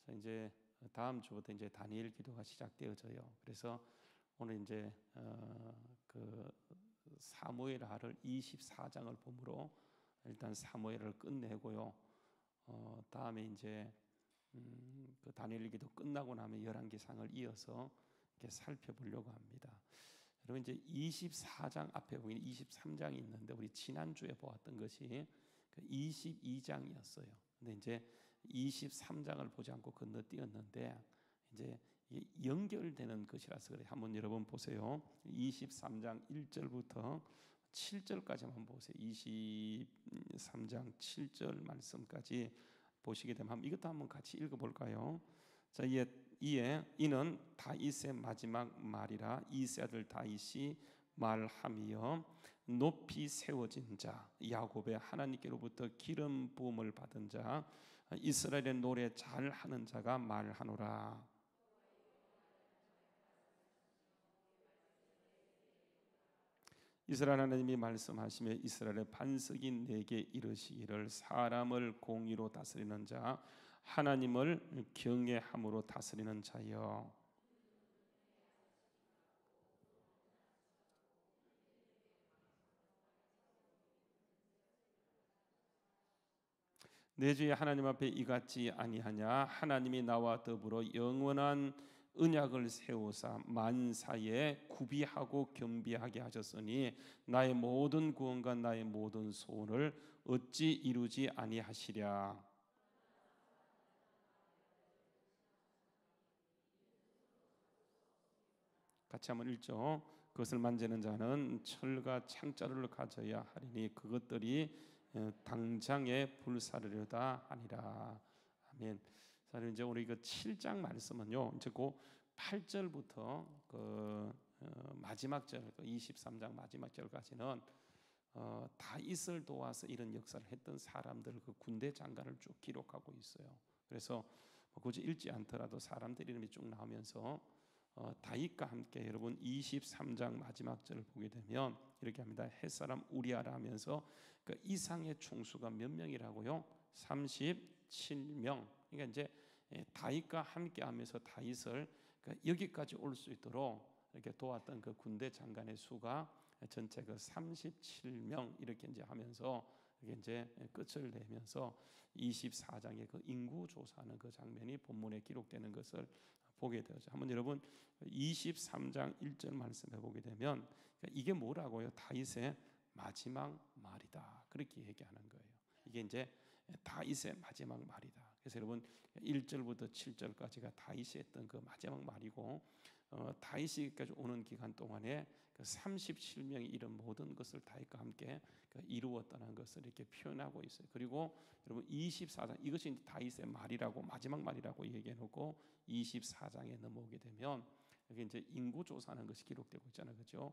자, 이제 다음 주부터 이제 다니엘 기도가 시작되어져요. 그래서 오늘 이제 그 사무엘하를 24장을 보므로 일단 사무엘을 끝내고요. 다음에 이제 그 다니엘 기도 끝나고 나면 열왕기상을 이어서 이렇게 살펴보려고 합니다. 여러분 이제 24장 앞에 보이는 23장이 있는데 우리 지난주에 보았던 것이 그 22장이었어요. 근데 이제 23장을 보지 않고 건너뛰었는데 이제 연결되는 것이라서 그래. 한번 여러분 보세요. 23장 1절부터 7절까지만 보세요. 23장 7절 말씀까지 보시게 되면 이것도 한번 같이 읽어볼까요? 자, 이는 다윗의 마지막 말이라. 이세 아들 다윗이 말하며 높이 세워진 자, 야곱의 하나님께로부터 기름 부음을 받은 자, 이스라엘의 노래 잘하는 자가 말하노라. 이스라엘 하나님이 말씀하시며 이스라엘의 반석이 내게 이르시기를 사람을 공의로 다스리는 자, 하나님을 경외함으로 다스리는 자여. 내 주의 하나님 앞에 이같지 아니하냐. 하나님이 나와 더불어 영원한 언약을 세우사 만사에 구비하고 겸비하게 하셨으니 나의 모든 구원과 나의 모든 소원을 어찌 이루지 아니하시랴. 같이 한번 읽죠. 그것을 만지는 자는 철과 창자루를 가져야 하리니 그것들이 당장에 불사르려다 하니라. 아멘. 자, 이제 우리 그 7장 말씀은요. 이제 그 8절부터 그 마지막 절, 그 23장 마지막 절까지는 다윗을 도와서 이런 역사를 했던 사람들 그 군대 장관을 쭉 기록하고 있어요. 그래서 뭐 굳이 읽지 않더라도 사람들 이름이 쭉 나오면서 다윗과 함께 여러분 23장 마지막 절을 보게 되면 이렇게 합니다. 햇사람 우리아라 하면서 그 이상의 총수가 몇 명이라고요? 37명. 그러니까 이제 다윗과 함께 하면서 다윗을 여기까지 올 수 있도록 이렇게 도왔던 그 군대 장관의 수가 전체 그 37명 이렇게 이제 하면서 이게 이제 끝을 내면서 24장의 그 인구 조사하는 그 장면이 본문에 기록되는 것을 보게 되죠. 한번 여러분 23장 1절 말씀해 보게 되면 이게 뭐라고요? 다윗의 마지막 말이다. 그렇게 얘기하는 거예요. 이게 이제 다윗의 마지막 말이다. 그래서 여러분 1절부터 7절까지가 다윗이 했던 그 마지막 말이고 다윗이까지 오는 기간 동안에 그 37명이 이런 모든 것을 다윗과 함께 이루었다는 것을 이렇게 표현하고 있어요. 그리고 여러분 24장 이것이 다윗의 말이라고 마지막 말이라고 얘기해 놓고 24장에 넘어오게 되면 여기 이제 인구 조사하는 것이 기록되고 있잖아요, 그렇죠?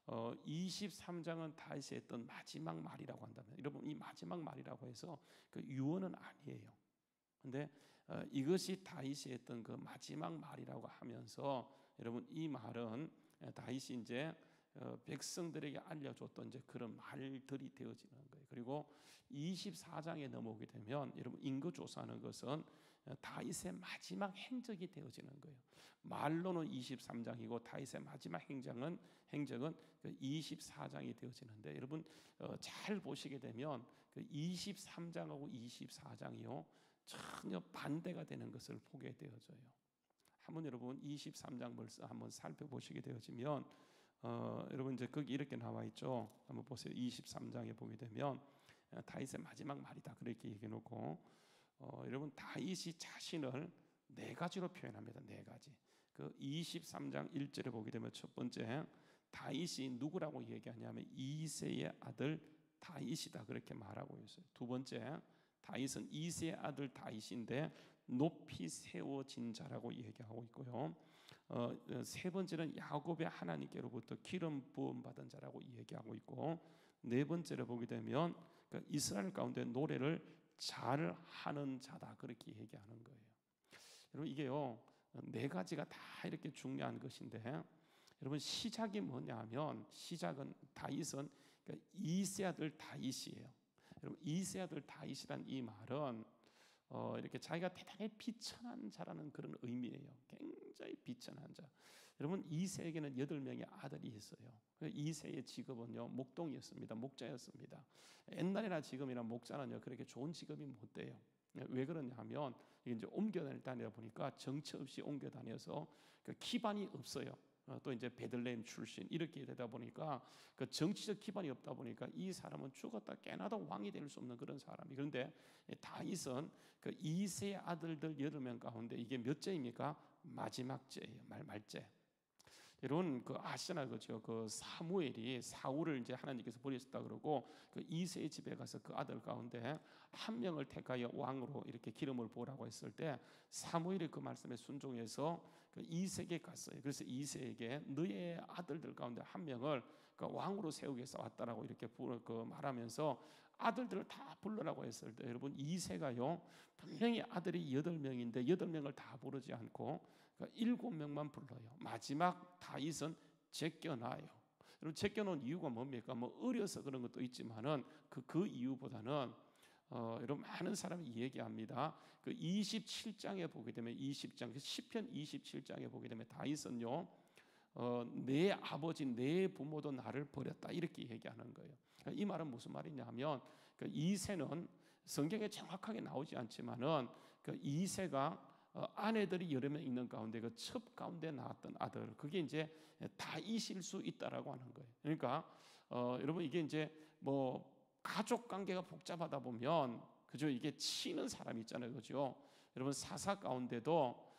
23장은 다윗이 했던 마지막 말이라고 한다면, 여러분 이 마지막 말이라고 해서 그 유언은 아니에요. 근데 이것이 다윗이 했던 그 마지막 말이라고 하면서 여러분 이 말은 다윗이 이제 백성들에게 알려줬던 이제 그런 말들이 되어지는 거예요. 그리고 24장에 넘어오게 되면 여러분 인구 조사하는 것은 다윗의 마지막 행적이 되어지는 거예요. 말로는 23장이고 다윗의 마지막 행적은 24장이 되어지는데 여러분 잘 보시게 되면 그 23장하고 24장이요 전혀 반대가 되는 것을 보게 되어져요. 한번 여러분 23장 벌써 한번 살펴보시게 되어지면 여러분 이제 거기 이렇게 나와 있죠. 한번 보세요. 23장에 보게 되면 다윗의 마지막 말이다 그렇게 얘기해 놓고 여러분 다윗이 자신을 네 가지로 표현합니다. 네 가지. 그 23장 1절에 보게 되면 첫 번째 다윗이 누구라고 얘기하냐면 이새의 아들 다윗이다 그렇게 말하고 있어요. 두 번째 다윗은 이새의 아들 다윗인데 높이 세워진 자라고 얘기하고 있고요. 세 번째는 야곱의 하나님께로부터 기름 부음 받은 자라고 얘기하고 있고 네 번째로 보게 되면 이스라엘 가운데 노래를 잘 하는 자다 그렇게 얘기하는 거예요. 여러분 이게요 네 가지가 다 이렇게 중요한 것인데 여러분 시작이 뭐냐면 시작은 다윗은 이새 아들 다윗이에요. 여러분 이새 아들 다윗이란 이 말은 이렇게 자기가 대단히 비천한 자라는 그런 의미예요. 굉장히 비천한 자. 여러분 이새에게는 8명의 아들이 있어요. 이새의 직업은요 목동이었습니다. 목자였습니다. 옛날이나 지금이나 목자는요 그렇게 좋은 직업이 못 돼요. 왜 그러냐면 이제 옮겨 다니다 보니까 정처 없이 옮겨 다녀서 그 기반이 없어요. 또 이제 베들레헴 출신 이렇게 되다 보니까 그 정치적 기반이 없다 보니까 이 사람은 죽었다 깨나도 왕이 될 수 없는 그런 사람이. 그런데 다윗은 그 이새의 아들들 8명 가운데 이게 몇째입니까? 마지막째예요. 말째. 여러분 그 아시잖아요, 그죠? 그 사무엘이 사울을 이제 하나님께서 버리셨다 그러고 그 이새의 집에 가서 그 아들 가운데 한 명을 택하여 왕으로 이렇게 기름을 부으라고 했을 때 사무엘이 그 말씀에 순종해서 그 이새에게 갔어요. 그래서 이새에게 너의 아들들 가운데 한 명을 그 왕으로 세우기 위해서 왔다라고 이렇게 말하면서 아들들을 다 불러라고 했을 때 여러분 이새가요 분명히 아들이 8명인데 8명을 다 부르지 않고 7명만 불러요. 마지막 다윗은 제껴놔요. 여러분 제껴놓은 이유가 뭡니까? 뭐 어려서 그런 것도 있지만은 그 이유보다는 여러분 많은 사람이 얘기합니다. 그 27장에 보게 되면 20장 시편 27장에 보게 되면 다윗은요 내 아버지 내 부모도 나를 버렸다 이렇게 얘기하는 거예요. 이 말은 무슨 말이냐면 그 이새는 성경에 정확하게 나오지 않지만은 그 이새가 아내들이 여러 명 있는 가운데 그 첩 가운데 나왔던 아들 그게 이제 다윗일 수 있다라고 하는 거예요. 그러니까 여러분 이게 이제 뭐 가족 관계가 복잡하다 보면 그죠 이게 치는 사람이 있잖아요, 그죠? 여러분 사사 가운데도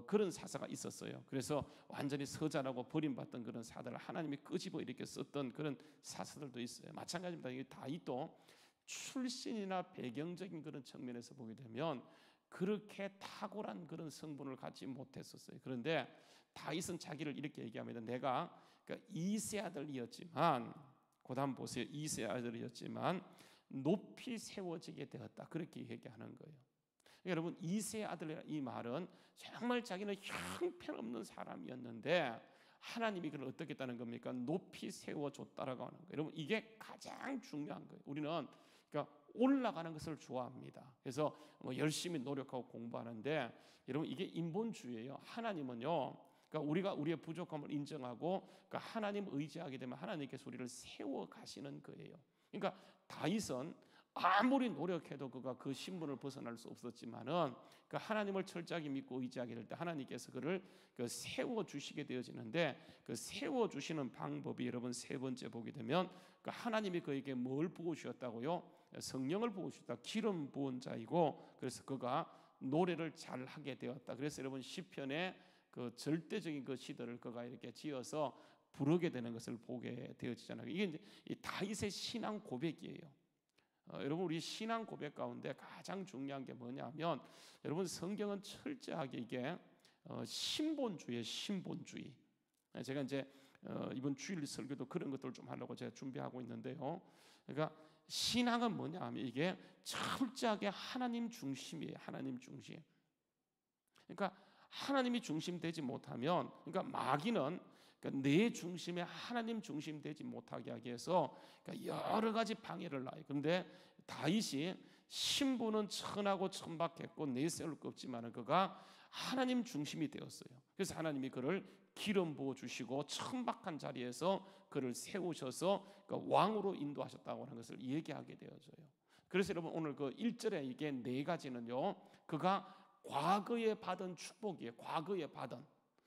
그런 사사가 있었어요. 그래서 완전히 서자라고 버림받던 그런 사들을 하나님이 끄집어 이렇게 썼던 그런 사사들도 있어요. 마찬가지입니다. 이 다윗도 출신이나 배경적인 그런 측면에서 보게 되면 그렇게 탁월한 그런 성분을 갖지 못했었어요. 그런데 다윗은 자기를 이렇게 얘기합니다. 내가 그러니까 이새 아들이었지만 그다음 보세요. 이새 아들이었지만 높이 세워지게 되었다. 그렇게 얘기하는 거예요. 그러니까 여러분 이새 아들이라는 이 말은 정말 자기는 형편없는 사람이었는데 하나님이 그를 어떻게 했다는 겁니까? 높이 세워줬다라고 하는 거예요. 여러분 이게 가장 중요한 거예요. 우리는 그러니까 올라가는 것을 좋아합니다. 그래서 뭐 열심히 노력하고 공부하는데 여러분 이게 인본주의예요. 하나님은요. 그러니까 우리가 우리의 부족함을 인정하고 그러니까 하나님 의지하게 되면 하나님께서 우리를 세워 가시는 거예요. 그러니까 다윗은 아무리 노력해도 그가 그 신분을 벗어날 수 없었지만은 그 하나님을 철저하게 믿고 의지하게 될 때 하나님께서 그를 그 세워 주시게 되어지는데 그 세워 주시는 방법이 여러분 세 번째 보게 되면 그 하나님이 그에게 뭘 부어 주셨다고요? 성령을 부어 주셨다. 기름 부은 자이고 그래서 그가 노래를 잘 하게 되었다. 그래서 여러분 시편에 그 절대적인 그 시들을 그가 이렇게 지어서 부르게 되는 것을 보게 되어지잖아요. 이게 이제 이 다윗의 신앙 고백이에요. 여러분 우리 신앙 고백 가운데 가장 중요한 게 뭐냐면 여러분 성경은 철저하게 이게 신본주의. 제가 이제 이번 주일 설교도 그런 것들 좀 하려고 제가 준비하고 있는데요. 그러니까 신앙은 뭐냐 하면 이게 철저하게 하나님 중심이에요. 하나님 중심. 그러니까 하나님이 중심되지 못하면 그러니까 마귀는 그러니까 내 중심에 하나님 중심되지 못하게 하기 위해서 그러니까 여러 가지 방해를 놔요. 그런데 다윗이 신분은 천하고 천박했고 내세울 거 없지만 그가 하나님 중심이 되었어요. 그래서 하나님이 그를 기름 부어 주시고 천박한 자리에서 그를 세우셔서 그러니까 왕으로 인도하셨다고 하는 것을 얘기하게 되어져요. 그래서 여러분 오늘 그 1절에 이게 네 가지는요. 그가 과거에 받은 축복이에요. 과거에 받은.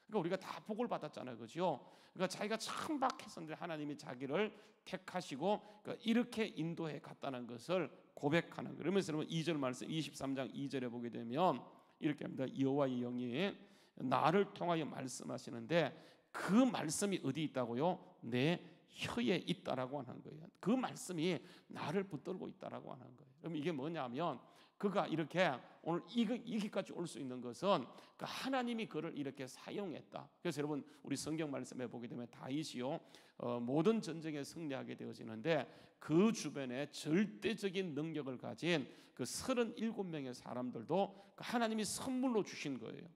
그러니까 우리가 다 복을 받았잖아요, 그렇죠? 그러니까 자기가 천박했었는데 하나님이 자기를 택하시고 그러니까 이렇게 인도해 갔다는 것을 고백하는 거예요. 그러면서 여러분 2절 말씀 23장 2절에 보게 되면 이렇게 합니다. 여호와의 영이 나를 통하여 말씀하시는데 그 말씀이 어디 있다고요? 내 혀에 있다라고 하는 거예요. 그 말씀이 나를 붙들고 있다라고 하는 거예요. 그럼 이게 뭐냐면 그가 이렇게 오늘 이기까지 올 수 있는 것은 그 하나님이 그를 이렇게 사용했다. 그래서 여러분 우리 성경 말씀에 보게 되면 다윗이요 모든 전쟁에 승리하게 되어지는데 그 주변에 절대적인 능력을 가진 그 37명의 사람들도 그 하나님이 선물로 주신 거예요.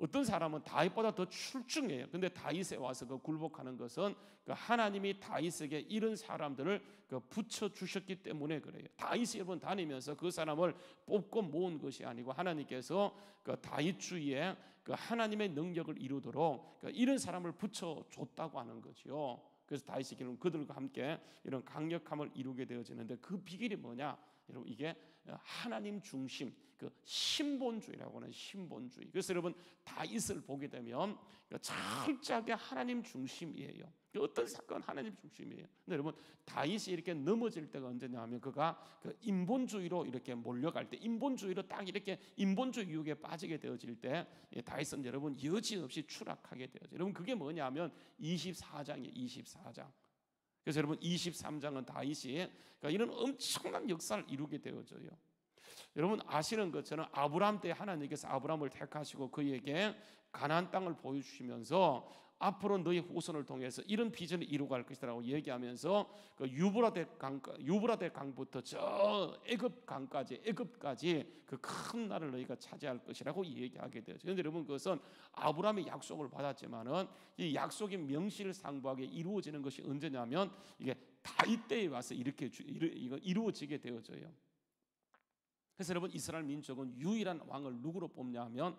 어떤 사람은 다윗보다 더 출중해요. 근데 다윗에 와서 그 굴복하는 것은 그 하나님이 다윗에게 이런 사람들을 그 붙여 주셨기 때문에 그래요. 다윗이 여러분 다니면서 그 사람을 뽑고 모은 것이 아니고 하나님께서 그 다윗 주위에 그 하나님의 능력을 이루도록 그 이런 사람을 붙여 줬다고 하는 거지요. 그래서 다윗이 결국 그들과 함께 이런 강력함을 이루게 되어지는데 그 비결이 뭐냐? 여러분 이게 하나님 중심, 그 신본주의라고 하는 신본주의. 그래서 여러분 다윗을 보게 되면 철저하게 하나님 중심이에요. 어떤 사건 하나님 중심이에요. 근데 여러분 다윗이 이렇게 넘어질 때가 언제냐면 그가 그 인본주의로 이렇게 몰려갈 때, 인본주의로 딱 이렇게 인본주의 유혹에 빠지게 되어질 때 다윗은 여러분 여지없이 추락하게 되어져. 여러분 그게 뭐냐면 24장이에요. 24장. 그래서 여러분 23장은 다윗이 그러니까 이런 엄청난 역사를 이루게 되어져요. 여러분 아시는 것처럼 아브라함 때 하나님께서 아브라함을 택하시고 그에게 가나안 땅을 보여주시면서 앞으로 너희 후손을 통해서 이런 비전을 이루어갈 것이라고 얘기하면서 그 유브라데 강부터 저 애굽까지 그 큰 나라를 너희가 차지할 것이라고 얘기하게 되죠. 그런데 여러분 그것은 아브라함이 약속을 받았지만은 이 약속이 명실상부하게 이루어지는 것이 언제냐면 이게 다윗 때에 와서 이렇게 이루어지게 되어져요. 그래서 여러분 이스라엘 민족은 유일한 왕을 누구로 뽑냐면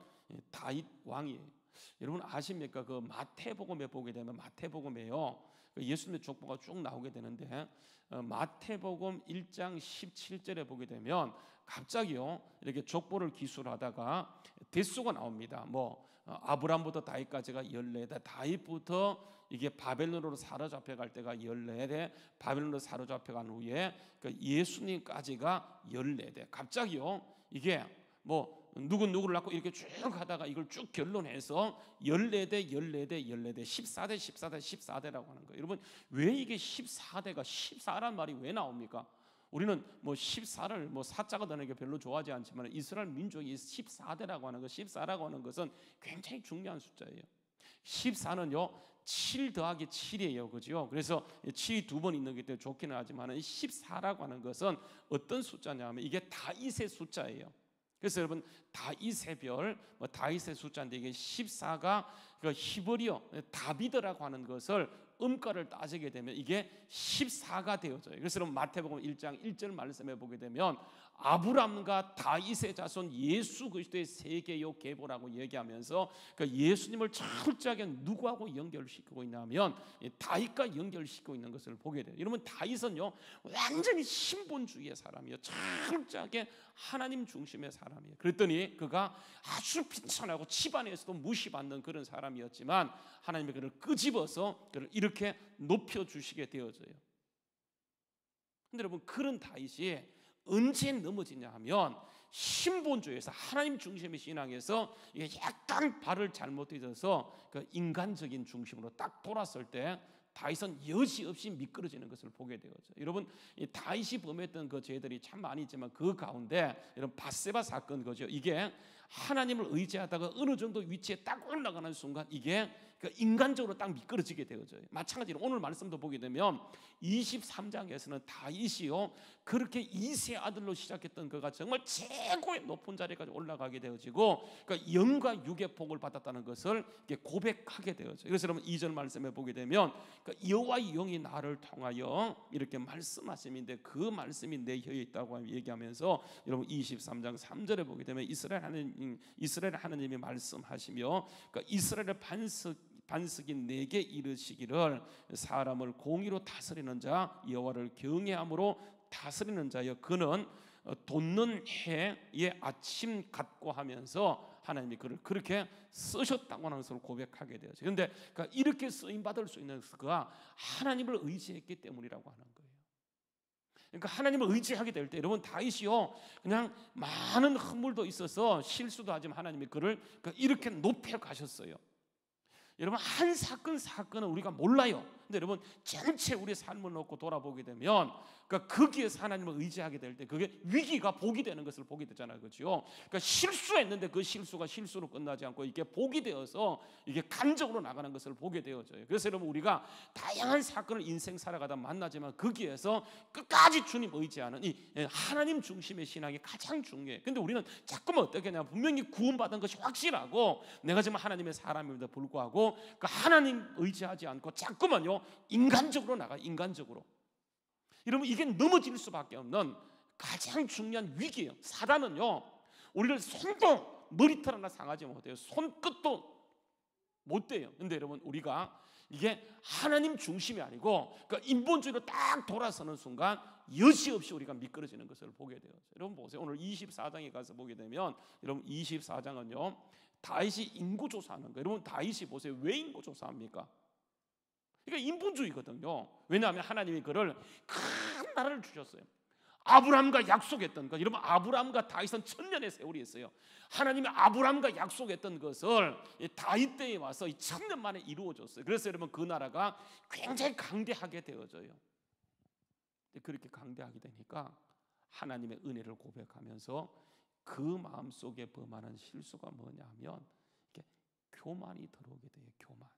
다윗 왕이에요. 여러분 아십니까? 그 마태복음에 보게 되면 마태복음에요 예수님의 족보가 쭉 나오게 되는데 마태복음 1장 17절에 보게 되면 갑자기요 이렇게 족보를 기술하다가 대수가 나옵니다. 뭐 아브람부터 다윗까지가 14대, 다윗부터 이게 바벨론으로 사로잡혀 갈 때가 14대, 바벨론으로 사로잡혀 간 후에 그 예수님까지가 14대. 갑자기요 이게 뭐 누구를 낳고 이렇게 쭉 하다가 이걸 쭉 결론해서 14대 14대라고 하는 거예요. 여러분 왜 이게 14란 말이 왜 나옵니까? 우리는 뭐 14를 뭐 사자가 되는 게 별로 좋아하지 않지만 이스라엘 민족이 14대라고 하는 것, 14라고 하는 것은 굉장히 중요한 숫자예요. 14는요 7 더하기 7이에요. 그죠? 그래서 7이 2번 있는 게 좋기는 하지만 14라고 하는 것은 어떤 숫자냐면 이게 다윗의 숫자예요. 그래서 여러분 다윗의 별, 다윗의 숫자인데 이게 14가 그 히브리어 다비드라고 하는 것을 음가를 따지게 되면 이게 14가 되어져요. 그래서 여러분 마태복음 1장 1절 말씀에 보게 되면 아브람과 다윗의 자손 예수 그리스도의 세계요 계보라고 얘기하면서 그 예수님을 철저하게 누구하고 연결시키고 있냐면 다윗과 연결시키고 있는 것을 보게 돼요. 여러분 다윗은요 완전히 신본주의의 사람이에요. 철저하게 하나님 중심의 사람이에요. 그랬더니 그가 아주 빈천하고 집안에서도 무시받는 그런 사람이었지만 하나님이 그를 끄집어서 그를 이렇게 높여주시게 되어져요. 근데 여러분 그런 다윗이 언제 넘어지냐 하면 신본주의에서 하나님 중심의 신앙에서 이게 약간 발을 잘못 디뎌서 그 인간적인 중심으로 딱 돌았을 때 다윗은 여지없이 미끄러지는 것을 보게 되었죠. 여러분 이 다윗이 범했던 그 죄들이 참 많이 있지만 그 가운데 이런 밧세바 사건 거죠. 이게 하나님을 의지하다가 어느 정도 위치에 딱 올라가는 순간 이게 그 인간적으로 딱 미끄러지게 되어져요. 마찬가지로 오늘 말씀도 보게 되면 23장에서는 다윗이요 그렇게 이세 아들로 시작했던 그가 정말 최고의 높은 자리까지 올라가게 되어지고 그러니까 영과 육의 복을 받았다는 것을 고백하게 되어져요. 그래서 여러분 2절 말씀에 보게 되면 그러니까 여호와의 영이 나를 통하여 이렇게 말씀하심인데 그 말씀이 내 혀에 있다고 얘기하면서 여러분 23장 3절에 보게 되면 이스라엘 하나님이 말씀하시며 그러니까 이스라엘의 반석이 내게 이르시기를 사람을 공의로 다스리는 자 여호와를 경외함으로 다스리는 자여 그는 돋는 해의 아침 같고 하면서 하나님이 그를 그렇게 쓰셨다고 하는 것을 고백하게 되었어요. 그런데 그러니까 이렇게 쓰임 받을 수 있는 그가 하나님을 의지했기 때문이라고 하는 거예요. 그러니까 하나님을 의지하게 될 때 여러분 다윗이요 그냥 많은 허물도 있어서 실수도 하지만 하나님이 그를 이렇게 높여 가셨어요. 여러분 한 사건은 우리가 몰라요. 근데 여러분 전체 우리 삶을 놓고 돌아보게 되면 그러니까 거기에서 하나님을 의지하게 될 때 그게 위기가 복이 되는 것을 보게 되잖아요. 그렇죠? 그러니까 실수했는데 그 실수가 실수로 끝나지 않고 이게 복이 되어서 이게 간적으로 나가는 것을 보게 되어져요. 그래서 여러분 우리가 다양한 사건을 인생 살아가다 만나지만 거기에서 끝까지 주님 의지하는 이 하나님 중심의 신앙이 가장 중요해요. 근데 우리는 자꾸만 어떻게 하냐, 분명히 구원받은 것이 확실하고 내가 지금 하나님의 사람임에도 불구하고 그 하나님 의지하지 않고 자꾸만요 인간적으로 나가. 인간적으로. 여러분 이게 넘어질 수밖에 없는 가장 중요한 위기예요. 사단은요 우리를 손도 머리털 하나 상하지 못해요. 손끝도 못 돼요. 근데 여러분 우리가 이게 하나님 중심이 아니고 그러니까 인본주의로 딱 돌아서는 순간 여지없이 우리가 미끄러지는 것을 보게 돼요. 여러분 보세요. 오늘 24장에 가서 보게 되면 여러분 24장은요 다윗이 인구조사하는 거예요. 여러분 다윗이 보세요. 왜 인구조사합니까? 그러니까 인본주의거든요. 왜냐하면 하나님이 그를 큰 나라를 주셨어요. 아브라함과 약속했던 것, 여러분 아브라함과 다윗은 천년의 세월이 있어요. 하나님이 아브라함과 약속했던 것을 다윗 때에 와서 1000년 만에 이루어졌어요. 그래서 여러분 그 나라가 굉장히 강대하게 되어져요. 그렇게 강대하게 되니까 하나님의 은혜를 고백하면서 그 마음속에 범하는 실수가 뭐냐면 교만이 들어오게 돼요. 교만.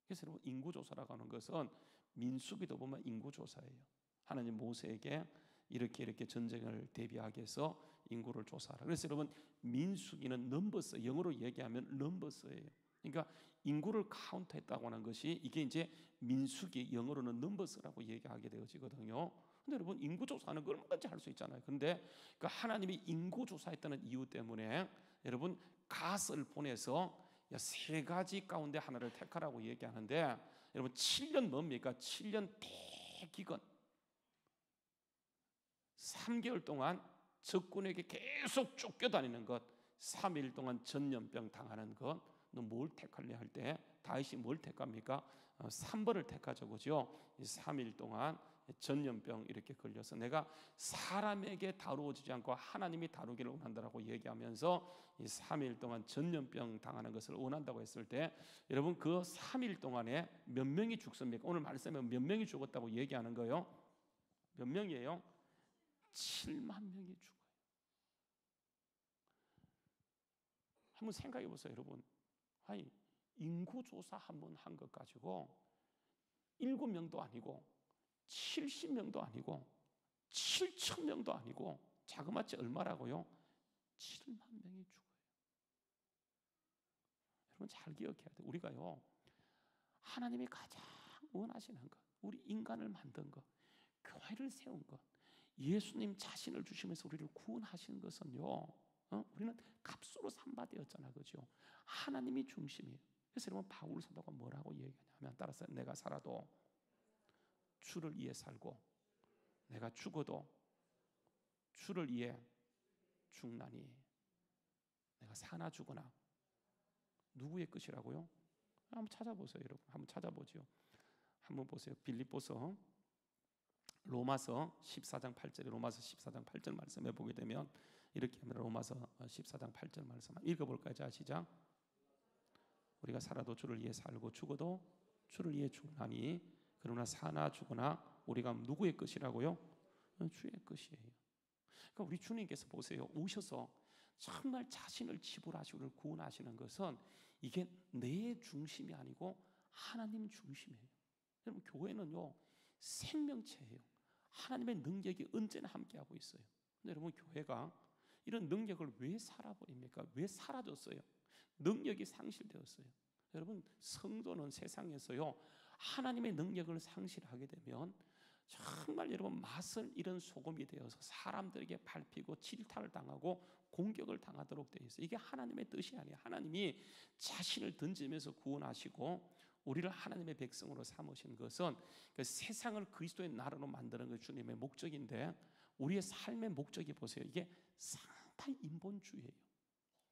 그래서 여러분 인구조사라고 하는 것은 민수기도 보면 인구조사예요. 하나님 모세에게 이렇게 전쟁을 대비하게 해서 인구를 조사하라. 그래서 여러분 민수기는 넘버스, 영어로 얘기하면 넘버스예요. 그러니까 인구를 카운트했다고 하는 것이 이게 이제 민수기, 영어로는 넘버스라고 얘기하게 되어지거든요. 근데 여러분 인구조사는 얼마든지 할 수 있잖아요. 근데 그 하나님이 인구조사했다는 이유 때문에 여러분 갓을 보내서 3가지 가운데 하나를 택하라고 얘기하는데 여러분 7년 뭡니까? 7년 대기근 3개월 동안 적군에게 계속 쫓겨다니는 것, 3일 동안 전염병 당하는 것. 너 뭘 택할래 할 때 다윗이 뭘 택합니까? 3번을 택하죠. 그죠? 3일 동안 전염병 이렇게 걸려서 내가 사람에게 다루어지지 않고 하나님이 다루기를 원한다라고 얘기하면서 이 3일 동안 전염병 당하는 것을 원한다고 했을 때 여러분 그 3일 동안에 몇 명이 죽습니까? 오늘 말씀에 몇 명이 죽었다고 얘기하는 거예요? 몇 명이에요? 7만 명이 죽어요. 한번 생각해 보세요, 여러분. 아니 인구조사 한번 한 것 가지고 7명도 아니고 70명도 아니고 7,000명도 아니고 자그마치 얼마라고요? 7만 명이 죽어요. 여러분 잘 기억해야 돼요. 우리가요 하나님이 가장 원하시는 것, 우리 인간을 만든 것, 교회를 세운 것, 예수님 자신을 주시면서 우리를 구원하시는 것은요 우리는 값으로 삼바되었잖아요. 그죠? 하나님이 중심이에요. 그래서 여러분 바울 사도가 뭐라고 얘기하냐면 따라서 내가 살아도 주를 위해 살고 내가 죽어도 주를 위해 죽나니 내가 사나 죽으나 누구의 것이라고요? 한번 찾아보세요. 여러분 한번 찾아보죠. 한번 보세요. 빌립보서 로마서 14장 8절에 로마서 14장 8절 말씀해 보게 되면 이렇게 합니다. 로마서 14장 8절 말씀 읽어볼까요? 자 시작. 우리가 살아도 주를 위해 살고 죽어도 주를 위해 죽나니 그러나 사나 죽으나 우리가 누구의 것이라고요? 주의 것이에요. 그러니까 우리 주님께서 보세요. 오셔서 정말 자신을 지불하시고 우리를 구원하시는 것은 이게 내 중심이 아니고 하나님 중심이에요. 여러분 교회는요 생명체예요. 하나님의 능력이 언제나 함께하고 있어요. 근데 여러분 교회가 이런 능력을 왜 살아버립니까? 왜 사라졌어요? 능력이 상실되었어요. 여러분 성도는 세상에서요 하나님의 능력을 상실하게 되면 정말 여러분 맛을 잃은 소금이 되어서 사람들에게 밟히고 질타를 당하고 공격을 당하도록 되어 있어요. 이게 하나님의 뜻이 아니에요. 하나님이 자신을 던지면서 구원하시고 우리를 하나님의 백성으로 삼으신 것은 그 세상을 그리스도의 나라로 만드는 것 주님의 목적인데 우리의 삶의 목적이 보세요. 이게 상당히 인본주의예요.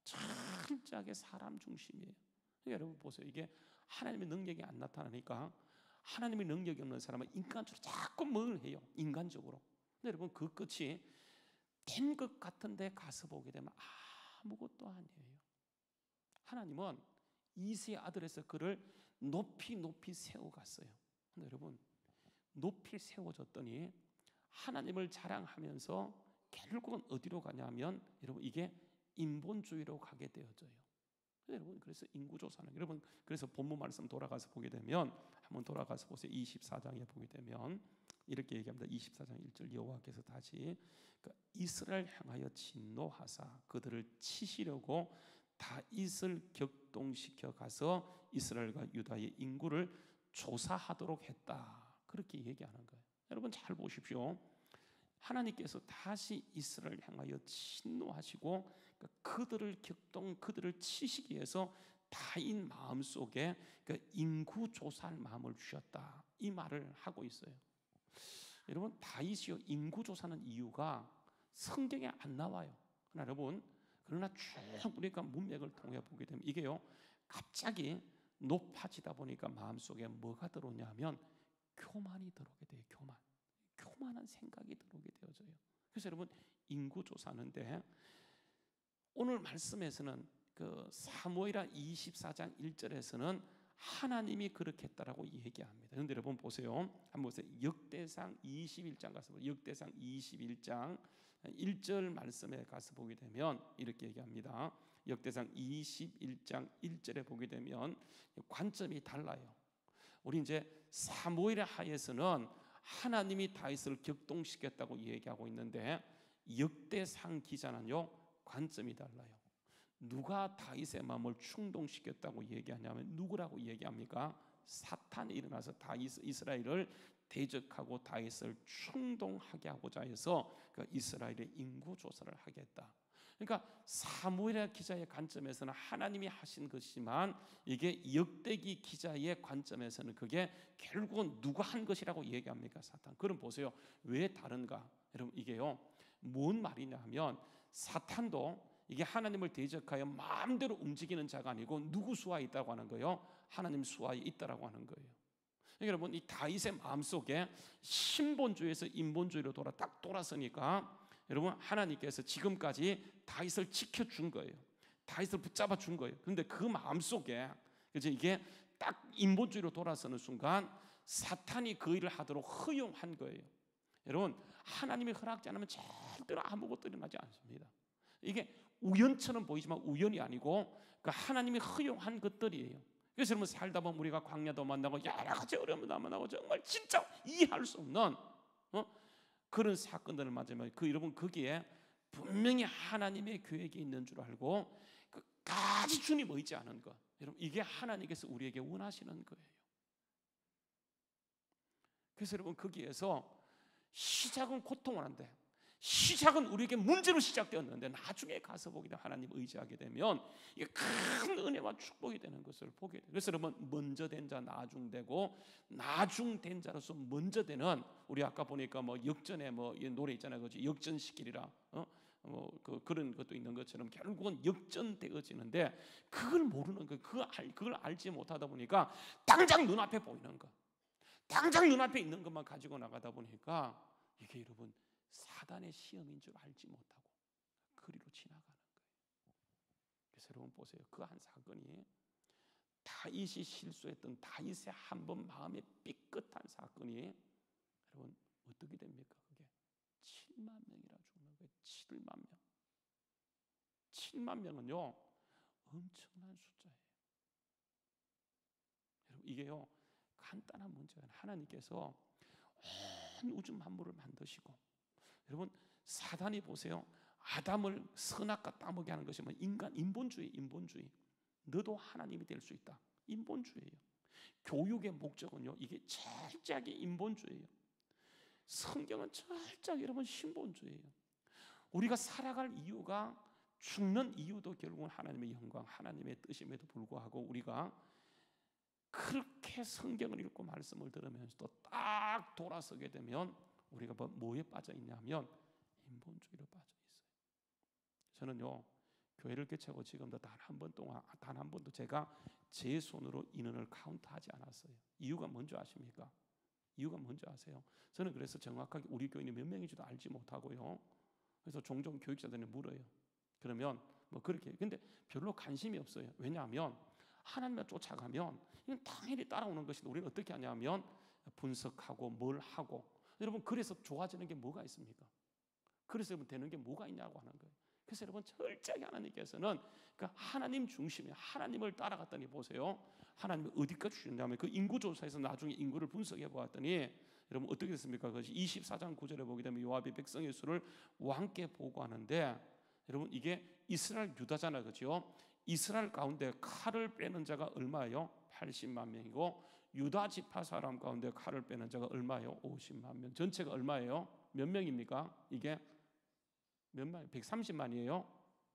철저하게 사람 중심이에요. 그러니까 여러분 보세요. 이게 하나님의 능력이 안 나타나니까 하나님의 능력이 없는 사람은 인간적으로 자꾸 뭘 해요? 인간적으로. 근데 여러분 그 끝이 된 것 같은데 가서 보게 되면 아무것도 아니에요. 하나님은 이세의 아들에서 그를 높이 세워갔어요. 근데 여러분 높이 세워졌더니 하나님을 자랑하면서 결국은 어디로 가냐면 여러분 이게 인본주의로 가게 되어져요. 여러분 그래서 인구조사는 여러분 그래서 본문 말씀 돌아가서 보게 되면 한번 돌아가서 보세요. 24장에 보게 되면 이렇게 얘기합니다. 24장 1절 여호와께서 다시 이스라엘 향하여 진노하사 그들을 치시려고 다윗을 격동시켜 가서 이스라엘과 유다의 인구를 조사하도록 했다. 그렇게 얘기하는 거예요. 여러분 잘 보십시오. 하나님께서 다시 이스라엘 향하여 진노하시고 그들을 치시기 위해서 다윗 마음속에 인구 조사할 마음을 주셨다. 이 말을 하고 있어요. 여러분 다윗이요 인구 조사하는 이유가 성경에 안 나와요. 그러나 쭉 우리가 문맥을 통해 보게 되면 이게요 갑자기 높아지다 보니까 마음속에 뭐가 들어오냐면 교만이 들어오게 돼요. 교만한 생각이 들어오게 되어져요. 그래서 여러분 인구 조사하는데 오늘 말씀에서는 사무엘하 24장 1절에서는 하나님이 그렇게 했다라고 얘기합니다. 그런데 여러분 보세요. 한번 보세요. 역대상 21장 가서 보세요. 역대상 21장 1절 말씀에 가서 보게 되면 이렇게 얘기합니다. 역대상 21장 1절에 보게 되면 관점이 달라요. 우리 이제 사무엘 하에서는 하나님이 다윗을 격동시켰다고 얘기하고 있는데 역대상 기자는요 관점이 달라요. 누가 다윗의 마음을 충동시켰다고 얘기하냐면 누구라고 얘기합니까? 사탄이 일어나서 이스라엘을 대적하고 다윗을 충동하게 하고자 해서 이스라엘의 인구 조사를 하겠다. 그러니까 사무엘 기자의 관점에서는 하나님이 하신 것이지만 이게 역대기 기자의 관점에서는 그게 결국은 누가 한 것이라고 얘기합니까? 사탄. 그럼 보세요. 왜 다른가? 여러분 이게요 뭔 말이냐면 사탄도 이게 하나님을 대적하여 마음대로 움직이는 자가 아니고 누구 수하에 있다고 하는 거예요? 하나님 수하에 있다라고 하는 거예요. 그러니까 여러분 이 다윗의 마음속에 신본주의에서 인본주의로 돌아서니까 여러분 하나님께서 지금까지 다윗을 지켜준 거예요. 다윗을 붙잡아 준 거예요. 그런데 그 마음속에 이게 딱 인본주의로 돌아서는 순간 사탄이 그 일을 하도록 허용한 거예요. 여러분 하나님이 허락지 않으면 절대로 아무것도 일어나지 않습니다. 이게 우연처럼 보이지만 우연이 아니고 하나님이 허용한 것들이에요. 그래서 여러분 살다 보면 우리가 광야도 만나고 여러 가지 어려움도 만나고 정말 진짜 이해할 수 없는 그런 사건들을 맞으면 여러분 거기에 분명히 하나님의 계획이 있는 줄 알고 끝까지 주님 의지 않은 것, 여러분 이게 하나님께서 우리에게 원하시는 거예요. 그래서 여러분 거기에서 시작은 고통을 한데 시작은 우리에게 문제로 시작되었는데 나중에 가서 보게 되면 하나님 의지하게 되면 이게 큰 은혜와 축복이 되는 것을 보게 돼요. 그래서 여러분 먼저 된 자 나중되고 나중된 자로서 먼저 되는 우리 아까 보니까 역전에 노래 있잖아요. 그렇지? 역전시키리라. 그런 것도 있는 것처럼 결국은 역전되어지는데 그걸 모르는 거, 그걸 알지 못하다 보니까 당장 눈앞에 보이는 것, 당장 눈앞에 있는 것만 가지고 나가다 보니까 이게 여러분 사단의 시험인 줄 알지 못하고 그리로 지나가는 거예요. 그래서 여러분 보세요. 그 한 사건이 다윗이 실수했던 다윗의 한 번 마음에 삐끗한 사건이 여러분 어떻게 됩니까? 그게 7만 명이라 죽는 거예요. 7만 명. 7만 명은요 엄청난 숫자예요. 여러분 이게요 간단한 문제가 아니라 하나님께서 온 우주 만물을 만드시고 여러분 사단이 보세요. 아담을 선악과 따먹게 하는 것이 인간 인본주의. 너도 하나님이 될 수 있다. 인본주의예요. 교육의 목적은요 이게 철저하게 인본주의예요. 성경은 철저하게 여러분 신본주의예요. 우리가 살아갈 이유가 죽는 이유도 결국은 하나님의 영광, 하나님의 뜻임에도 불구하고 우리가 그렇게 성경을 읽고 말씀을 들으면서도 딱 돌아서게 되면 우리가 뭐에 빠져 있냐면 인본주의로 빠져 있어요. 저는요 교회를 개최하고 지금도 단 한 번도 제가 제 손으로 인원을 카운트하지 않았어요. 이유가 뭔지 아십니까? 이유가 뭔지 아세요? 저는 그래서 정확하게 우리 교인이 몇 명인지도 알지 못하고요. 그래서 종종 교육자들이 물어요. 그러면 그렇게 근데 별로 관심이 없어요. 왜냐하면 하나님을 쫓아가면 이건 당연히 따라오는 것인데 우리는 어떻게 하냐면 분석하고 뭘 하고. 여러분, 그래서 좋아지는 게 뭐가 있습니까? 그래서 여러분 되는 게 뭐가 있냐고 하는 거예요. 그래서 여러분 철저하게 하나님께서는 그러니까 하나님 중심에 하나님을 따라갔더니 보세요. 하나님이 어디까지 주셨냐면 그 인구조사에서 나중에 인구를 분석해 보았더니 여러분 어떻게 됐습니까? 그것이 24장 9절에 보게 되면 요압이 백성의 수를 왕께 보고하는데 여러분 이게 이스라엘 유다잖아요, 그렇죠? 이스라엘 가운데 칼을 빼는 자가 얼마예요? 80만 명이고 유다 지파 사람 가운데 칼을 빼는 자가 얼마예요? 50만 명. 전체가 얼마예요? 몇 명입니까? 이게 몇 만? 130만이에요.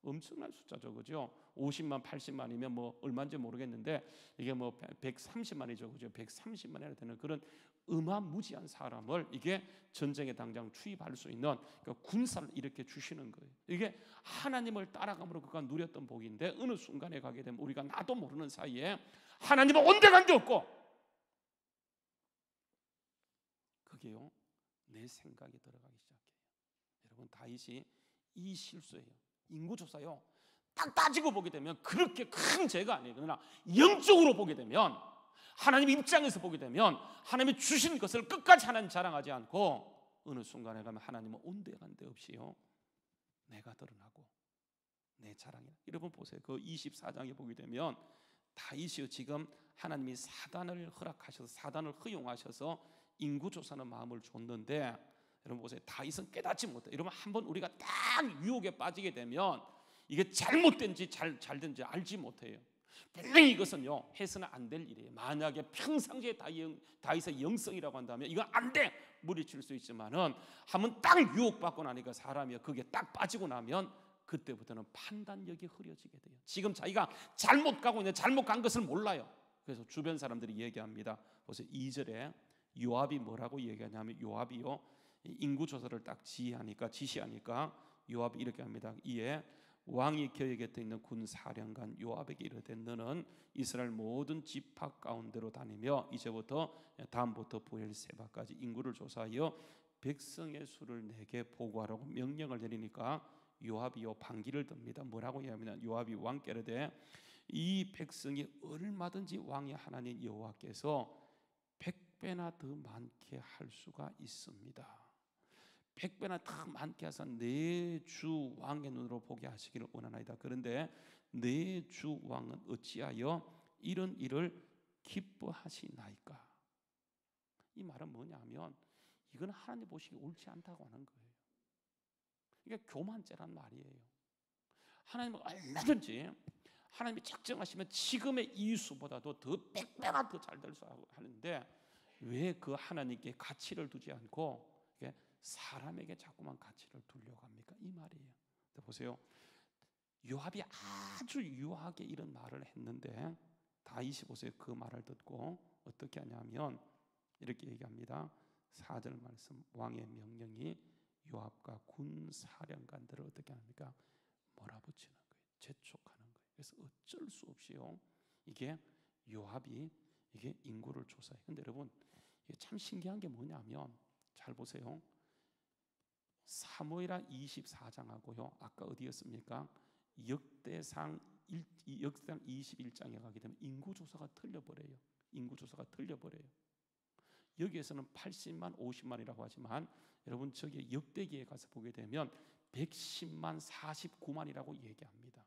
엄청난 숫자죠, 그죠? 50만, 80만이면 뭐 얼마인지 모르겠는데 이게 뭐 130만이죠, 그죠? 130만이나 되는 그런 어마무지한 사람을 이게 전쟁에 당장 투입할 수 있는 그러니까 군사를 이렇게 주시는 거예요. 이게 하나님을 따라감으로 그가 누렸던 복인데 어느 순간에 가게 되면 우리가 나도 모르는 사이에 하나님은 온데간데 없고 그게요 내 생각이 들어가기 시작해요. 여러분 다윗이 이 실수예요. 인구조사요 딱 따지고 보게 되면 그렇게 큰 죄가 아니에요. 그러나 영적으로 보게 되면 하나님 입장에서 보게 되면 하나님이 주신 것을 끝까지 하나님 자랑하지 않고 어느 순간에 가면 하나님은 온데간데 없이요 내가 드러나고 내 자랑이나. 여러분 보세요. 그 24장에 보게 되면 다윗이요 지금 하나님이 사단을 허락하셔서 사단을 허용하셔서 인구조사는 마음을 줬는데 여러분 보세요. 다윗은 깨닫지 못해. 여러분 한번 우리가 딱 유혹에 빠지게 되면 이게 잘못된지 잘된지 알지 못해요. 분명히 이것은요 해서는 안 될 일이에요. 만약에 평상시에 다윗의 영성이라고 한다면 이건 안 돼 물리칠 수 있지만은 한번 딱 유혹받고 나니까 사람이 거기에 딱 빠지고 나면 그때부터는 판단력이 흐려지게 돼요. 지금 자기가 잘못 가고 있는 잘못 간 것을 몰라요. 그래서 주변 사람들이 얘기합니다. 보세요. 2절에 요압이 뭐라고 얘기하냐면 요압이요 인구 조사를 딱 지시하니까 요압이 이렇게 합니다. 이에 왕이 그의 곁에 있는 군 사령관 요압에게 이르되 너는 이스라엘 모든 지파 가운데로 다니며 이제부터 다음부터 브엘세바까지 인구를 조사하여 백성의 수를 내게 보고하라고 명령을 내리니까 요압이요 반기를 듭니다. 뭐라고 하냐면 요압이 왕께 이르되 이 백성이 얼마든지 왕의 하나님 여호와께서 100배나 더 많게 할 수가 있습니다. 100배나 더 많게 하사 내 주 왕의 눈으로 보게 하시기를 원하나이다. 그런데 내 주 왕은 어찌하여 이런 일을 기뻐하시나이까? 이 말은 뭐냐면 이건 하나님 보시기 옳지 않다고 하는 거예요. 이게 교만죄란 말이에요. 하나님은 얼마든지 하나님이 작정하시면 지금의 이 수보다도 더 100배나 더 잘 될 수 하는데 왜 그 하나님께 가치를 두지 않고 사람에게 자꾸만 가치를 두려고 합니까? 이 말이에요. 보세요. 요압이 아주 유하게 이런 말을 했는데 다윗이 보세요. 그 말을 듣고 어떻게 하냐면 이렇게 얘기합니다. 4절 말씀 왕의 명령이 요압과 군 사령관들을 어떻게 합니까? 몰아붙이는 거예요. 재촉하는 거예요. 그래서 어쩔 수 없이요. 이게 요압이 이게 인구를 조사해. 근데 여러분 이게 참 신기한 게 뭐냐면 잘 보세요. 사무엘하 24장하고요. 아까 어디였습니까? 역대상 21장에 가게 되면 인구조사가 틀려버려요. 인구조사가 틀려버려요. 여기에서는 80만 50만이라고 하지만 여러분 저기 역대기에 가서 보게 되면 110만 49만이라고 얘기합니다.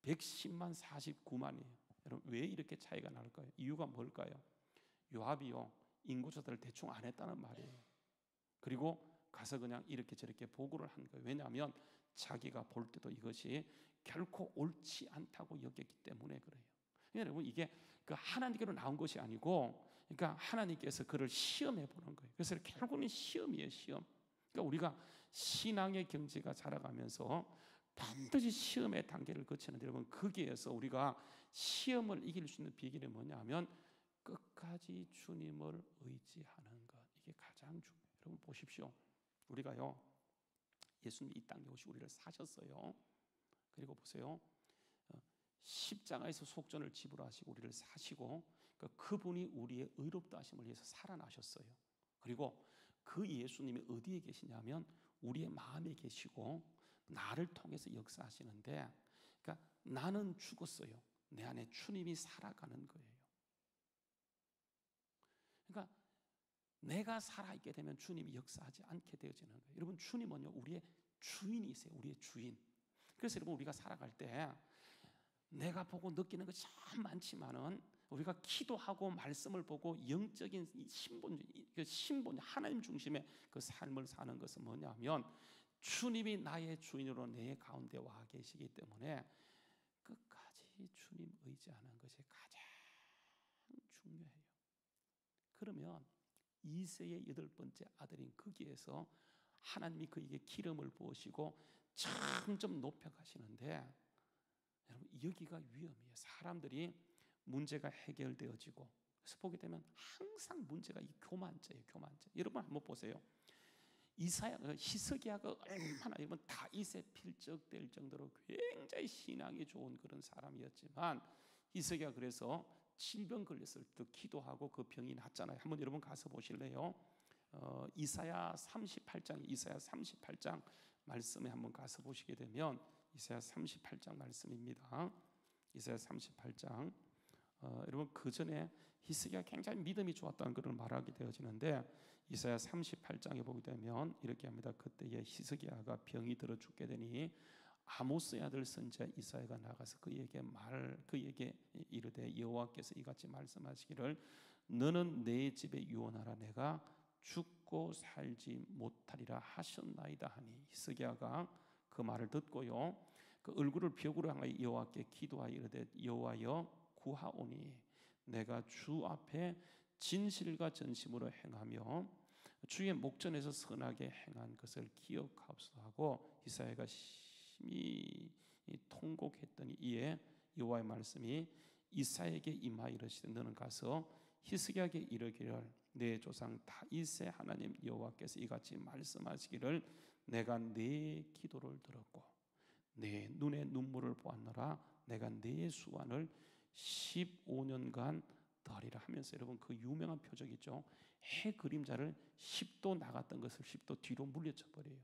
110만 49만이에요. 여러분 왜 이렇게 차이가 날까요? 이유가 뭘까요? 요압이요 인구조사를 대충 안 했다는 말이에요. 그리고 가서 그냥 이렇게 저렇게 보고를 한 거예요. 왜냐하면 자기가 볼 때도 이것이 결코 옳지 않다고 여겼기 때문에 그래요. 그러니까 여러분 이게 그 하나님께로 나온 것이 아니고 그러니까 하나님께서 그를 시험해 보는 거예요. 그래서 결국은 시험이에요, 시험. 그러니까 우리가 신앙의 경지가 자라가면서 반드시 시험의 단계를 거치는데 여러분 거기에서 우리가 시험을 이길 수 있는 비결이 뭐냐면 끝까지 주님을 의지하는 것. 이게 가장 중요해요. 여러분 보십시오. 우리가요 예수님이 이 땅에 오시고 우리를 사셨어요. 그리고 보세요 십자가에서 속전을 지불하시고 우리를 사시고 그분이 우리의 의롭다 하심을 위해서 살아나셨어요. 그리고 그 예수님이 어디에 계시냐면 우리의 마음에 계시고 나를 통해서 역사하시는데 그러니까 나는 죽었어요. 내 안에 주님이 살아가는 거예요. 그러니까 내가 살아있게 되면 주님이 역사하지 않게 되어지는 거예요. 여러분, 주님은요 우리의 주인이세요. 우리의 주인. 그래서 여러분, 우리가 살아갈 때 내가 보고 느끼는 것이 참 많지만은 우리가 기도하고 말씀을 보고 영적인 신분 하나님 중심의 그 삶을 사는 것은 뭐냐면, 주님이 나의 주인으로 내 가운데 와 계시기 때문에 끝까지 주님 의지하는 것이 가장 중요해요. 그러면 이세의 8번째 아들인 거기에서 하나님이 그에게 기름을 부으시고 점점 높여가시는데, 여러분, 여기가 위험해요. 사람들이 문제가 해결되어지고, 그래서 보게 되면 항상 문제가 이 교만죄예요. 교만죄. 여러분 한번 보세요. 히스기야가 얼마나, 여러분, 다윗에 필적될 정도로 굉장히 신앙이 좋은 그런 사람이었지만, 히스기야 그래서 질병 걸렸을 때 기도하고 그 병이 낫잖아요. 한번 여러분 가서 보실래요? 이사야 38장 말씀에 한번 가서 보시게 되면, 이사야 38장 말씀입니다. 이사야 38장. 여러분, 그 전에 히스기야 굉장히 믿음이 좋았다는 것을 말하게 되어지는데, 이사야 38장에 보게 되면 이렇게 합니다. 그때에 히스기야가 병이 들어 죽게 되니 아모스의 아들 선지자 이사야가 나가서 그에게 이르되, 여호와께서 이같이 말씀하시기를 너는 내 집에 유언하라. 내가 죽고 살지 못하리라 하셨나이다 하니, 히스기야가 그 말을 듣고요, 그 얼굴을 벽으로 향하여 여호와께 기도하여 이르되, 여호와여 구하오니 내가 주 앞에 진실과 전심으로 행하며 주의 목전에서 선하게 행한 것을 기억하옵소서 하고, 이사야가 심히 통곡했더니 이에 여호와의 말씀이 이사야에게 임하여 이르시되, 너는 가서 히스기야에게 이르기를 내 조상 다윗의 하나님 여호와께서 이같이 말씀하시기를 내가 네 기도를 들었고 내 눈에 눈물을 보았노라. 내가 네 수완을 15년간 더하리라 하면서, 여러분, 그 유명한 표적 있죠. 해 그림자를 10도 나갔던 것을 10도 뒤로 물려쳐 버려요.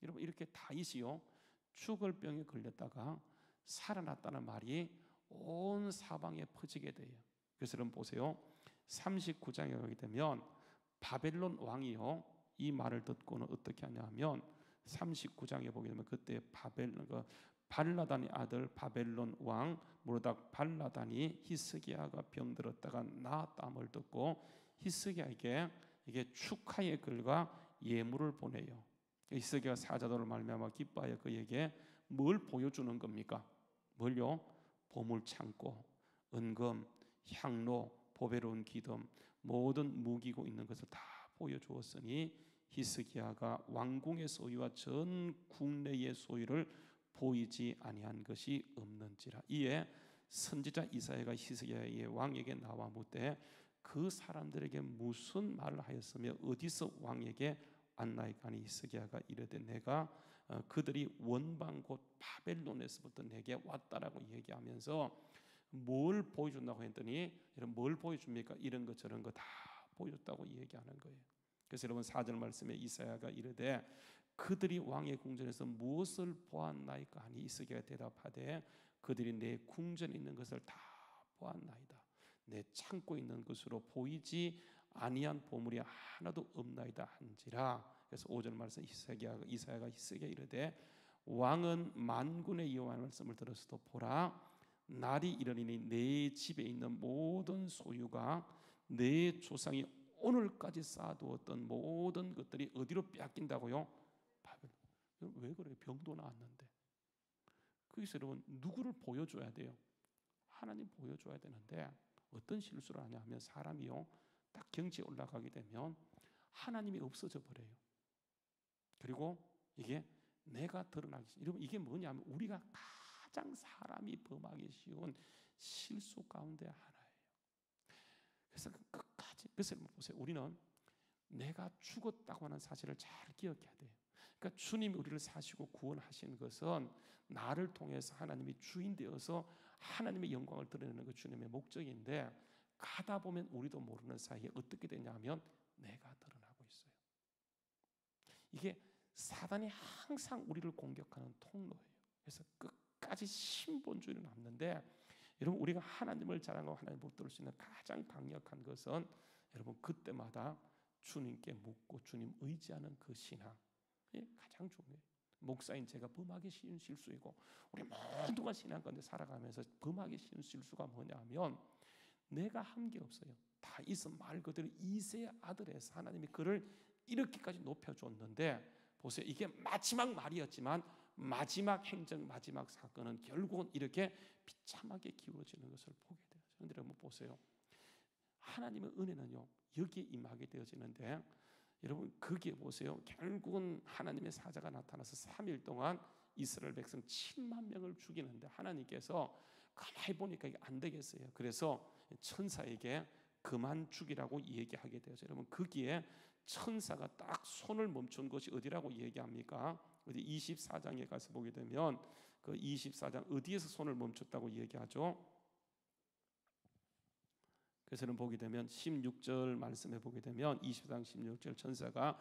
여러분, 이렇게 다윗이요 죽을 병에 걸렸다가 살아났다는 말이 온 사방에 퍼지게 돼요. 그래서 여러분 보세요. 39장에 가게 되면 바벨론 왕이요 이 말을 듣고는 어떻게 하냐면, 39장에 보게 되면 그때 발라단의 아들 바벨론 왕 무로닥 발라단이 히스기야가 병들었다가 나았다함을 듣고 히스기야에게 이게 축하의 글과 예물을 보내요. 히스기야 사자들을 말미암아 기뻐하여 그에게 뭘 보여주는 겁니까? 뭘요? 보물 창고, 은금, 향로, 보배로운 기름, 모든 무기고 있는 것을 다 보여주었으니 히스기야가 왕궁의 소유와 전 국내의 소유를 보이지 아니한 것이 없는지라. 이에 선지자 이사야가 히스기야의 왕에게 나와 묻되, 그 사람들에게 무슨 말을 하였으며 어디서 왕에게 왔나이까 하니, 히스기야가 이르되 내가 그들이 원방 곧 바벨론에서부터 내게 왔다라고 얘기하면서 뭘 보여준다고 했더니, 뭘 보여줍니까? 이런 거 저런 거 다 보여줬다고 얘기하는 거예요. 그래서 여러분 4절 말씀에 이사야가 이르되 그들이 왕의 궁전에서 무엇을 보았나이까 하니, 히스기야가 대답하되 그들이 내 궁전에 있는 것을 다 보았나이다. 내 창고에 있는 것으로 보이지 아니한 보물이 하나도 없나이다 한지라. 그래서 5절 말씀 이사야가 히스기야에 이르되 왕은 만군의 여호와의 말씀을 들었어도 보라, 날이 이르리니 내 집에 있는 모든 소유가 내 조상이 오늘까지 쌓아두었던 모든 것들이 어디로 빼앗긴다고요? 바벨론. 왜 그래요? 병도 나았는데. 그래서 여러분 누구를 보여줘야 돼요? 하나님 보여줘야 되는데, 어떤 실수를 하냐 하면 사람이요 딱 경지에 올라가게 되면 하나님이 없어져 버려요. 그리고 이게 내가 드러나기 시작해요. 여러분, 이게 뭐냐면 우리가 가장 사람이 범하기 쉬운 실수 가운데 하나예요. 그래서 끝까지, 그래서 보세요. 우리는 내가 죽었다고 하는 사실을 잘 기억해야 돼요. 그러니까 주님이 우리를 사시고 구원하신 것은 나를 통해서 하나님이 주인 되어서 하나님의 영광을 드러내는 것, 주님의 목적인데, 가다 보면 우리도 모르는 사이에 어떻게 되냐면 내가 드러나고 있어요. 이게 사단이 항상 우리를 공격하는 통로예요. 그래서 끝까지 신본주의로 남는데, 여러분, 우리가 하나님을 자랑하고 하나님을 붙들 수 있는 가장 강력한 것은 여러분 그때마다 주님께 묻고 주님 의지하는 그 신앙, 가장 중요해요. 목사인 제가 범하기 쉬운 실수이고 우리 모두가 신앙 가운데 살아가면서 범하기 쉬운 실수가 뭐냐면 내가 한 게 없어요. 다윗은 말 그대로 이새의 아들에서 하나님이 그를 이렇게까지 높여줬는데 보세요. 이게 마지막 말이었지만 마지막 행정, 마지막 사건은 결국은 이렇게 비참하게 기울어지는 것을 보게 돼요. 그런데 여러분 보세요. 하나님의 은혜는요 여기에 임하게 되어지는데 여러분 거기에 보세요. 결국은 하나님의 사자가 나타나서 3일 동안 이스라엘 백성 7만 명을 죽이는데 하나님께서 가만히 보니까 이게 안 되겠어요. 그래서 천사에게 그만 죽이라고 얘기하게 되어서 여러분 거기에 천사가 딱 손을 멈춘 것이 어디라고 얘기합니까? 어디 24장에 가서 보게 되면 그 24장 어디에서 손을 멈췄다고 얘기하죠? 그래서는 보게 되면 16절 말씀에 보게 되면 24장 16절 천사가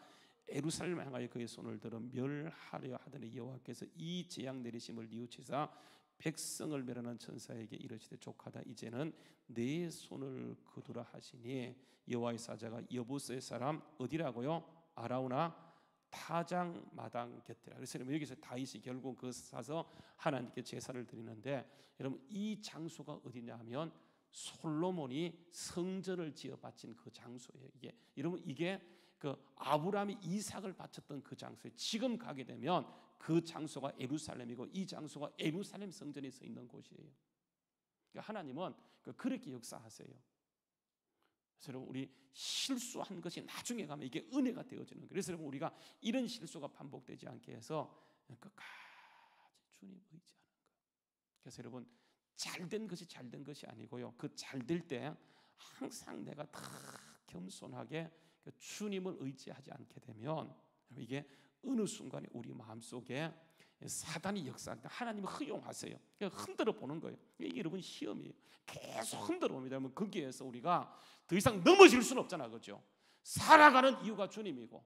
예루살렘을 향하여 그의 손을 들어 멸하려 하더니 여호와께서 이 재앙 내리심을 뉘우치사 백성을 멸하는 천사에게 이르시되 족하다 이제는 내 손을 거두라 하시니 여호와의 사자가 여부스의 사람 어디라고요? 아라우나 타장 마당 곁이라. 그래서 여기서 다윗이 결국 그 사서 하나님께 제사를 드리는데 여러분 이 장소가 어디냐면 솔로몬이 성전을 지어 바친 그 장소예요. 이게 여러분 이게 그 아브라함이 이삭을 바쳤던 그 장소에 지금 가게 되면 그 장소가 예루살렘이고 이 장소가 예루살렘 성전에 서 있는 곳이에요. 그러니까 하나님은 그렇게 역사하세요. 그래서 여러분 우리 실수한 것이 나중에 가면 이게 은혜가 되어지는 거예요. 그래서 여러분 우리가 이런 실수가 반복되지 않게 해서 끝까지 주님 의지하는 거예요. 그래서 여러분 잘된 것이 잘된 것이 아니고요. 그 잘될 때 항상 내가 다 겸손하게 주님을 의지하지 않게 되면 이게 어느 순간에 우리 마음속에 사단이 역사한다. 하나님을 허용하세요. 흔들어 보는 거예요. 이게 여러분 시험이에요. 계속 흔들어 봅니다. 그러면 거기에서 우리가 더 이상 넘어질 수는 없잖아, 그렇죠? 살아가는 이유가 주님이고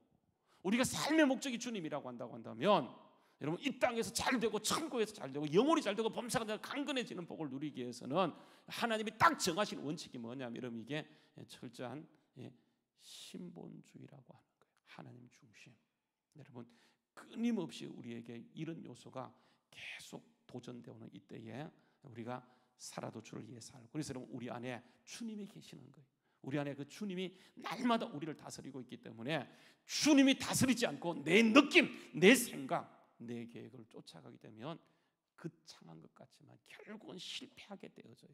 우리가 삶의 목적이 주님이라고 한다면 여러분 이 땅에서 잘 되고 천국에서 잘 되고 영원히 잘 되고 범사가 되고 강건해지는 복을 누리기 위해서는 하나님이 딱 정하신 원칙이 뭐냐면 여러분 이게 철저한 신본주의라고 하는 거예요. 하나님 중심. 여러분 끊임없이 우리에게 이런 요소가 계속 도전되어 오는 이때에 우리가 살아도 주를 위해 살고 그래서 여러분 우리 안에 주님이 계시는 거예요. 우리 안에 그 주님이 날마다 우리를 다스리고 있기 때문에 주님이 다스리지 않고 내 느낌, 내 생각, 내 계획을 쫓아가게 되면 거창한 것 같지만 결국은 실패하게 되어져요.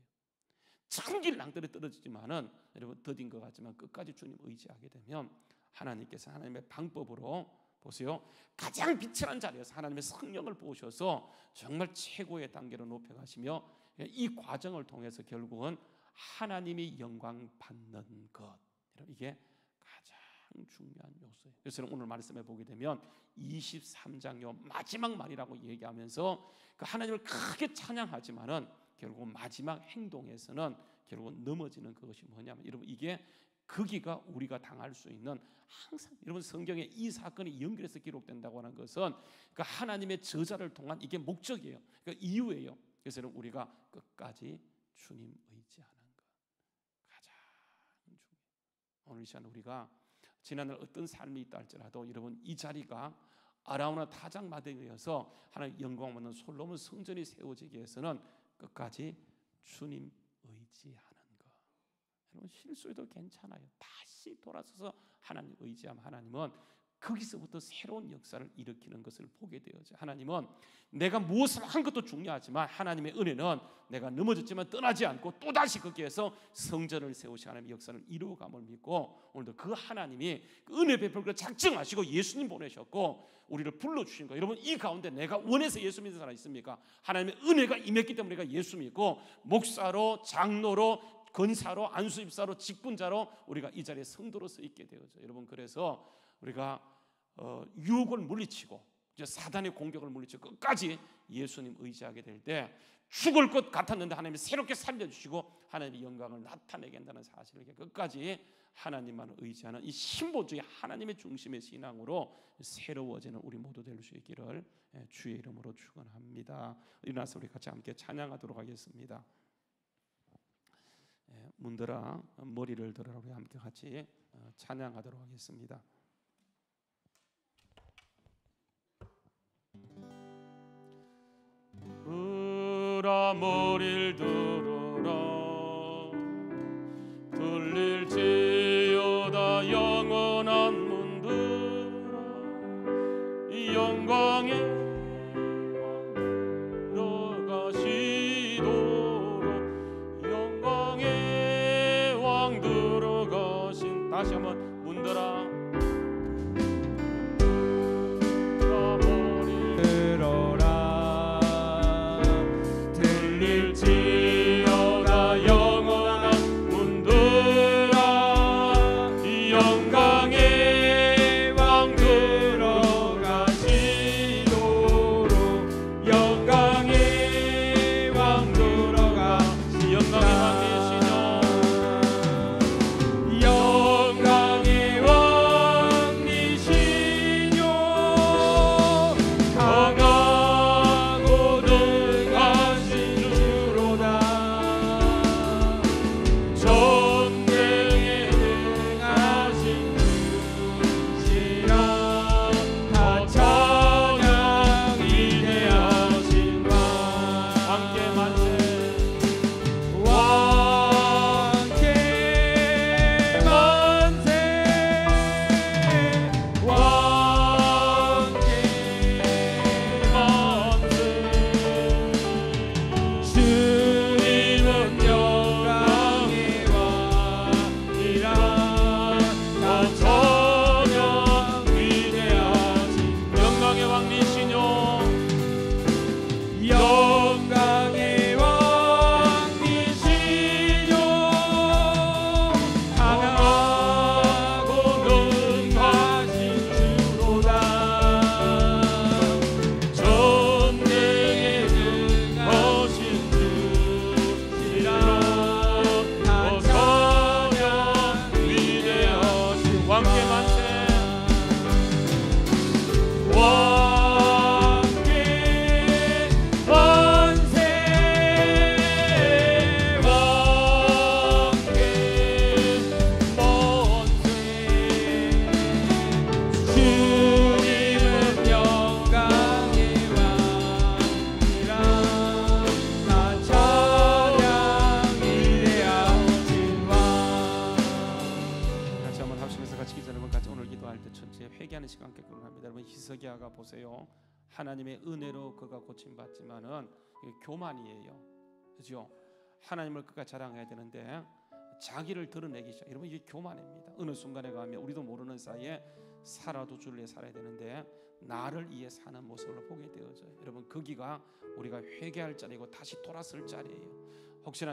천길 낭떠러 떨어지지만은 여러분 더딘 것 같지만 끝까지 주님 의지하게 되면 하나님께서 하나님의 방법으로 보세요. 가장 비천한 자리에서 하나님의 성령을 부으셔서 정말 최고의 단계로 높여가시며 이 과정을 통해서 결국은 하나님이 영광 받는 것. 이게 가장 중요한 요소예요. 그래서 오늘 말씀해 보게 되면 23장요 마지막 말이라고 얘기하면서 그 하나님을 크게 찬양하지만은 결국 마지막 행동에서는 결국 넘어지는 그것이 뭐냐면 여러분 이게 거기가 우리가 당할 수 있는 항상 여러분 성경에 이 사건이 연결해서 기록된다고 하는 것은 그러니까 하나님의 저자를 통한 이게 목적이에요. 그러니까 이유예요. 그래서 여러분 우리가 끝까지 주님 의지하는 것 가장 중요해요. 오늘 이 시간 우리가 지난날 어떤 삶이 있다 할지라도 여러분 이 자리가 아라우나 타작 마당이어서 하나님 영광 받는 솔로몬 성전이 세워지기 위해서는 끝까지 주님 의지하는 것. 여러분 실수해도 괜찮아요. 다시 돌아서서 하나님 의지하면 하나님은 거기서부터 새로운 역사를 일으키는 것을 보게 되어져. 하나님은 내가 무엇을 한 것도 중요하지만 하나님의 은혜는 내가 넘어졌지만 떠나지 않고 또다시 거기에서 성전을 세우시 하나님의 역사를 이루어감을 믿고 오늘도 그 하나님이 그 은혜 베풀기를 작정하시고 예수님 보내셨고 우리를 불러주신 거예요. 여러분 이 가운데 내가 원해서 예수 믿는 사람 있습니까? 하나님의 은혜가 임했기 때문에 우리가 예수 믿고 목사로 장로로 권사로 안수입사로 직분자로 우리가 이 자리에 성도로 서 있게 되어져. 여러분 그래서 우리가 유혹을 물리치고 이제 사단의 공격을 물리치고 끝까지 예수님 의지하게 될 때 죽을 것 같았는데 하나님이 새롭게 살려주시고 하나님의 영광을 나타내게 한다는 사실을 끝까지 하나님만 의지하는 이 신본주의 하나님의 중심의 신앙으로 새로워지는 우리 모두 될 수 있기를 주의 이름으로 축원합니다. 일어나서 우리 같이 함께 찬양하도록 하겠습니다. 문들아 머리를 들어라. 우리 함께 같이 찬양하도록 하겠습니다. 으라 머리를 들어라. 들릴지어다 영원한 문들아. 이 영광의 들어가시도록 영광의 왕 들어가신. 다시 한번 문들아 히스기야가 보세요. 하나님의 은혜로 그가 고침받지만은 교만이에요. 그죠? 하나님을 그가 자랑해야 되는데 자기를 드러내기 시작. 여러분 이게 교만입니다. 어느 순간에 가면 우리도 모르는 사이에 살아도 주를 위해 살아야 되는데 나를 위해 사는 모습을 보게 되어져요. 여러분 거기가 우리가 회개할 자리고 다시 돌아설 자리예요. 혹시나